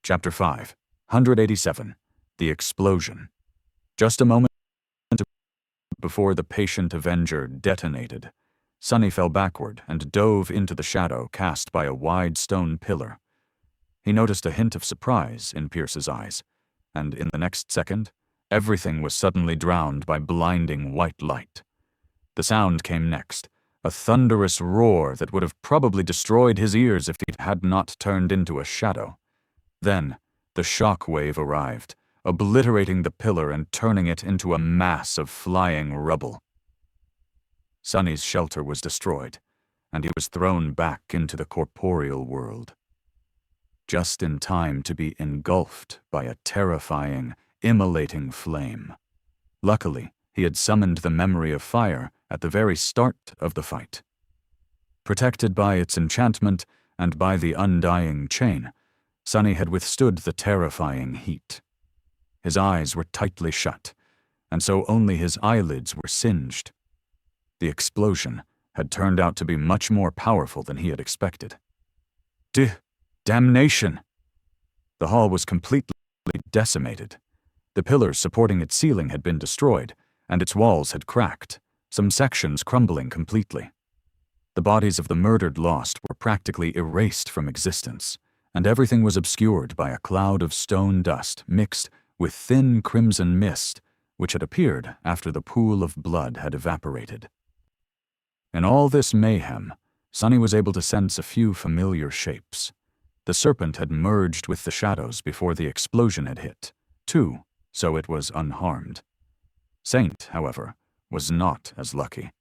Chapter 5, 187. The Explosion. Just a moment before the patient Avenger detonated, Sonny fell backward and dove into the shadow cast by a wide stone pillar. He noticed a hint of surprise in Pierce's eyes, and in the next second, everything was suddenly drowned by blinding white light. The sound came next, a thunderous roar that would have probably destroyed his ears if he had not turned into a shadow. Then, the shock wave arrived, obliterating the pillar and turning it into a mass of flying rubble. Sonny's shelter was destroyed, and he was thrown back into the corporeal world. Just in time to be engulfed by a terrifying, immolating flame. Luckily, he had summoned the memory of fire at the very start of the fight. Protected by its enchantment and by the undying chain, Sonny had withstood the terrifying heat. His eyes were tightly shut, and so only his eyelids were singed. The explosion had turned out to be much more powerful than he had expected. Damnation! The hall was completely decimated. The pillars supporting its ceiling had been destroyed, and its walls had cracked, some sections crumbling completely. The bodies of the murdered lost were practically erased from existence, and everything was obscured by a cloud of stone dust mixed with thin crimson mist, which had appeared after the pool of blood had evaporated. In all this mayhem, Sonny was able to sense a few familiar shapes. The serpent had merged with the shadows before the explosion had hit, too, so it was unharmed. Saint, however, was not as lucky.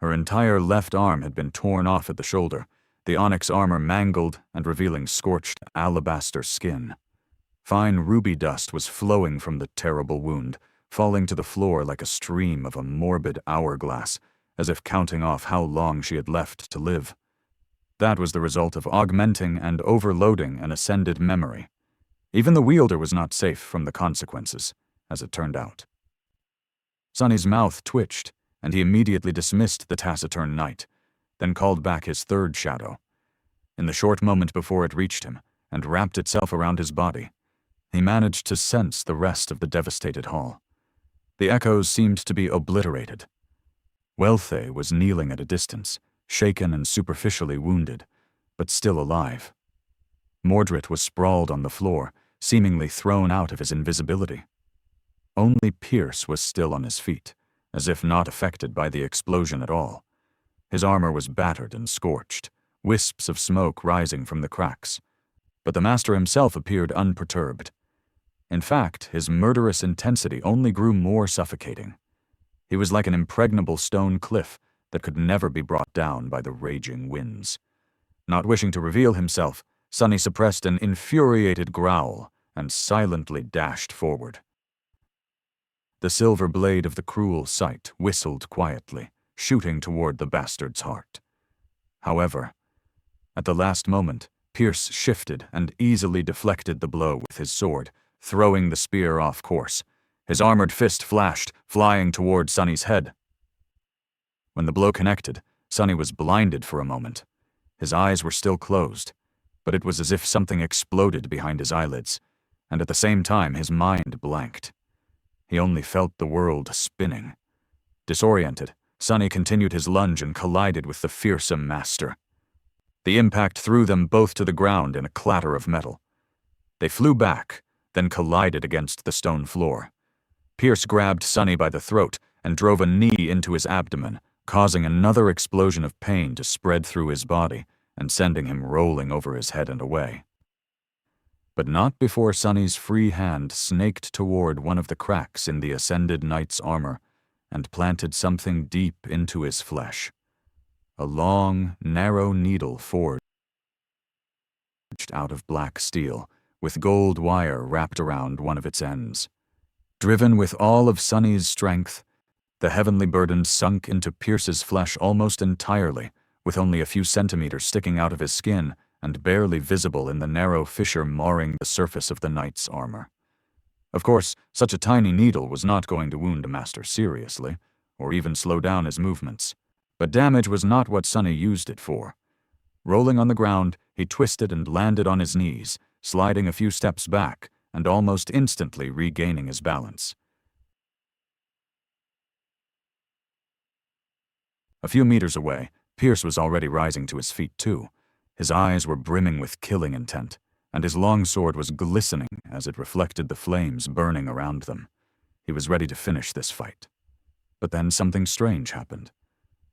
Her entire left arm had been torn off at the shoulder, the onyx armor mangled and revealing scorched alabaster skin. Fine ruby dust was flowing from the terrible wound, falling to the floor like a stream of a morbid hourglass, as if counting off how long she had left to live. That was the result of augmenting and overloading an ascended memory. Even the wielder was not safe from the consequences, as it turned out. Sonny's mouth twitched, and he immediately dismissed the taciturn knight, then called back his third shadow. In the short moment before it reached him and wrapped itself around his body, he managed to sense the rest of the devastated hall. The echoes seemed to be obliterated. Wealthe was kneeling at a distance, shaken and superficially wounded, but still alive. Mordred was sprawled on the floor, seemingly thrown out of his invisibility. Only Pierce was still on his feet, as if not affected by the explosion at all. His armor was battered and scorched, wisps of smoke rising from the cracks, but the master himself appeared unperturbed. In fact, his murderous intensity only grew more suffocating. He was like an impregnable stone cliff that could never be brought down by the raging winds. Not wishing to reveal himself, Sonny suppressed an infuriated growl and silently dashed forward. The silver blade of the cruel sight whistled quietly, shooting toward the bastard's heart. However, at the last moment, Pierce shifted and easily deflected the blow with his sword, throwing the spear off course. His armored fist flashed, flying toward Sonny's head. When the blow connected, Sonny was blinded for a moment. His eyes were still closed, but it was as if something exploded behind his eyelids, and at the same time his mind blanked. He only felt the world spinning. Disoriented, Sonny continued his lunge and collided with the fearsome master. The impact threw them both to the ground in a clatter of metal. They flew back, then collided against the stone floor. Pierce grabbed Sonny by the throat and drove a knee into his abdomen, causing another explosion of pain to spread through his body and sending him rolling over his head and away. But not before Sonny's free hand snaked toward one of the cracks in the ascended knight's armor and planted something deep into his flesh. A long, narrow needle forged out of black steel, with gold wire wrapped around one of its ends. Driven with all of Sonny's strength, the heavenly burden sunk into Pierce's flesh almost entirely, with only a few centimeters sticking out of his skin and barely visible in the narrow fissure marring the surface of the knight's armor. Of course, such a tiny needle was not going to wound a master seriously, or even slow down his movements. But damage was not what Sonny used it for. Rolling on the ground, he twisted and landed on his knees, sliding a few steps back and almost instantly regaining his balance. A few meters away, Pierce was already rising to his feet too. His eyes were brimming with killing intent, and his long sword was glistening as it reflected the flames burning around them. He was ready to finish this fight. But then something strange happened.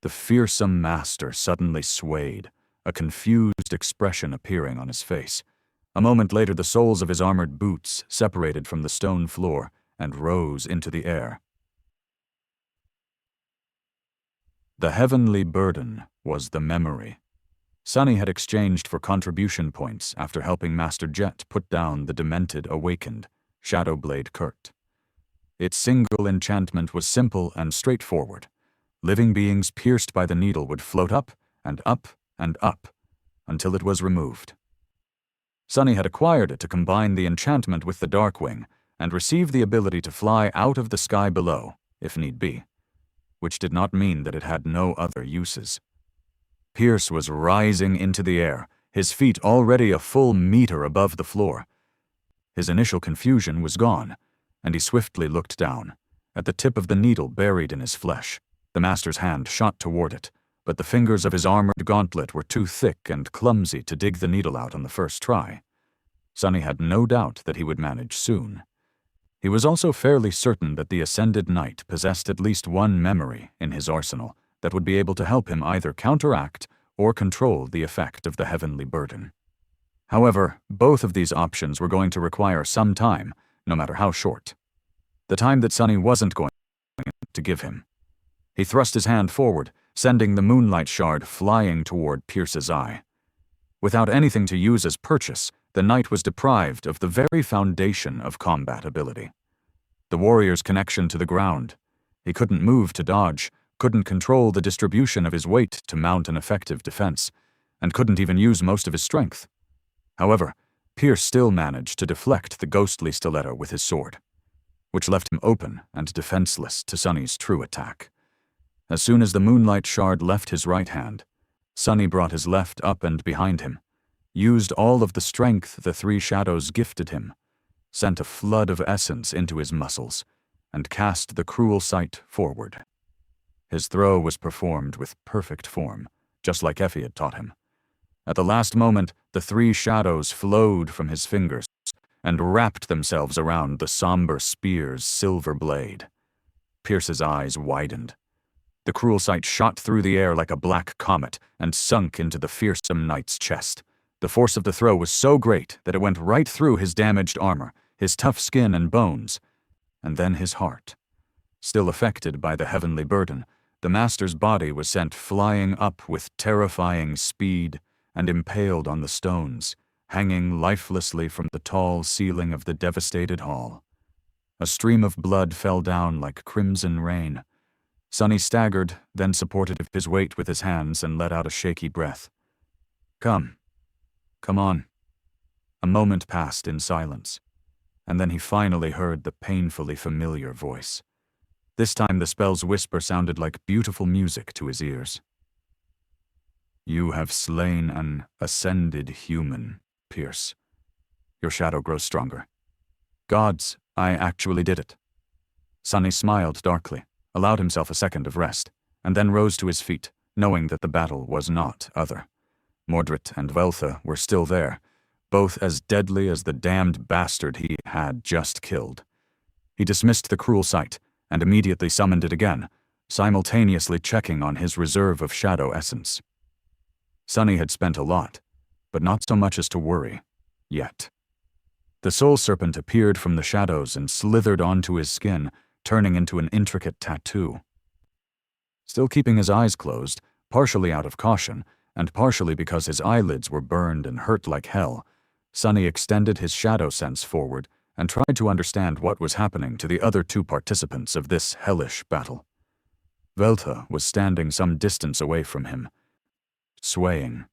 The fearsome master suddenly swayed, a confused expression appearing on his face. A moment later, the soles of his armored boots separated from the stone floor and rose into the air. The heavenly burden was the memory Sunny had exchanged for contribution points after helping Master Jet put down the demented awakened Shadowblade Kurt. Its single enchantment was simple and straightforward. Living beings pierced by the needle would float up and up and up until it was removed. Sunny had acquired it to combine the enchantment with the Darkwing and receive the ability to fly out of the sky below, if need be, which did not mean that it had no other uses. Pierce was rising into the air, his feet already a full meter above the floor. His initial confusion was gone, and he swiftly looked down, at the tip of the needle buried in his flesh. The master's hand shot toward it, but the fingers of his armored gauntlet were too thick and clumsy to dig the needle out on the first try. Sunny had no doubt that he would manage soon. He was also fairly certain that the Ascended Knight possessed at least one memory in his arsenal that would be able to help him either counteract or control the effect of the heavenly burden. However, both of these options were going to require some time, no matter how short. The time that Sunny wasn't going to give him. He thrust his hand forward, sending the moonlight shard flying toward Pierce's eye. Without anything to use as purchase, the knight was deprived of the very foundation of combat ability. The warrior's connection to the ground. He couldn't move to dodge, couldn't control the distribution of his weight to mount an effective defense, and couldn't even use most of his strength. However, Pierce still managed to deflect the ghostly stiletto with his sword, which left him open and defenseless to Sunny's true attack. As soon as the moonlight shard left his right hand, Sunny brought his left up and behind him, used all of the strength the three shadows gifted him, sent a flood of essence into his muscles, and cast the cruel sight forward. His throw was performed with perfect form, just like Effie had taught him. At the last moment, the three shadows flowed from his fingers and wrapped themselves around the somber spear's silver blade. Pierce's eyes widened. The cruel sight shot through the air like a black comet and sunk into the fearsome knight's chest. The force of the throw was so great that it went right through his damaged armor, his tough skin and bones, and then his heart. Still affected by the heavenly burden, the master's body was sent flying up with terrifying speed and impaled on the stones, hanging lifelessly from the tall ceiling of the devastated hall. A stream of blood fell down like crimson rain. Sunny staggered, then supported his weight with his hands and let out a shaky breath. Come on. A moment passed in silence, and then he finally heard the painfully familiar voice. This time the spell's whisper sounded like beautiful music to his ears. You have slain an ascended human, Pierce. Your shadow grows stronger. Gods, I actually did it. Sunny smiled darkly, allowed himself a second of rest, and then rose to his feet, knowing that the battle was not other. Mordred and Veltha were still there, both as deadly as the damned bastard he had just killed. He dismissed the cruel sight, and immediately summoned it again, simultaneously checking on his reserve of shadow essence. Sunny had spent a lot, but not so much as to worry, yet. The soul serpent appeared from the shadows and slithered onto his skin, turning into an intricate tattoo. Still keeping his eyes closed, partially out of caution, and partially because his eyelids were burned and hurt like hell, Sunny extended his shadow sense forward and tried to understand what was happening to the other two participants of this hellish battle. Veltha was standing some distance away from him, swaying.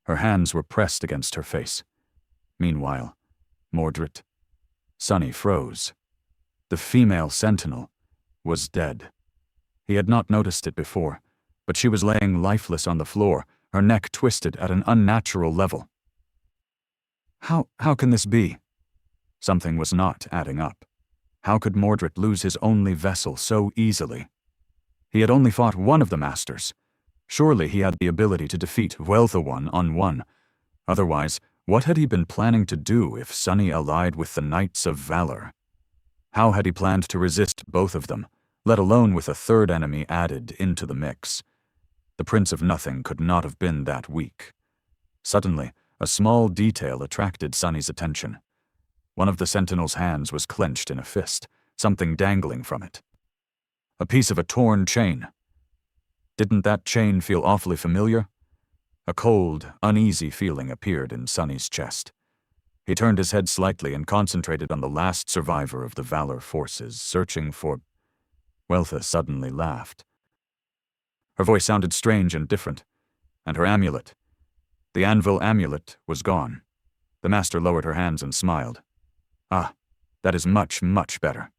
Her hands were pressed against her face. Meanwhile, Mordred. Sunny froze. The female sentinel was dead. He had not noticed it before, but she was laying lifeless on the floor, her neck twisted at an unnatural level. How can this be? Something was not adding up. How could Mordred lose his only vessel so easily? He had only fought one of the masters. Surely he had the ability to defeat Wealtha on one. Otherwise, what had he been planning to do if Sunny allied with the Knights of Valor? How had he planned to resist both of them, let alone with a third enemy added into the mix? The Prince of Nothing could not have been that weak. Suddenly, a small detail attracted Sunny's attention. One of the sentinel's hands was clenched in a fist, something dangling from it. A piece of a torn chain. Didn't that chain feel awfully familiar? A cold, uneasy feeling appeared in Sunny's chest. He turned his head slightly and concentrated on the last survivor of the Valor forces, searching for... Wealtha suddenly laughed. Her voice sounded strange and different, and her amulet. The anvil amulet was gone. The master lowered her hands and smiled. Ah, that is much, much better.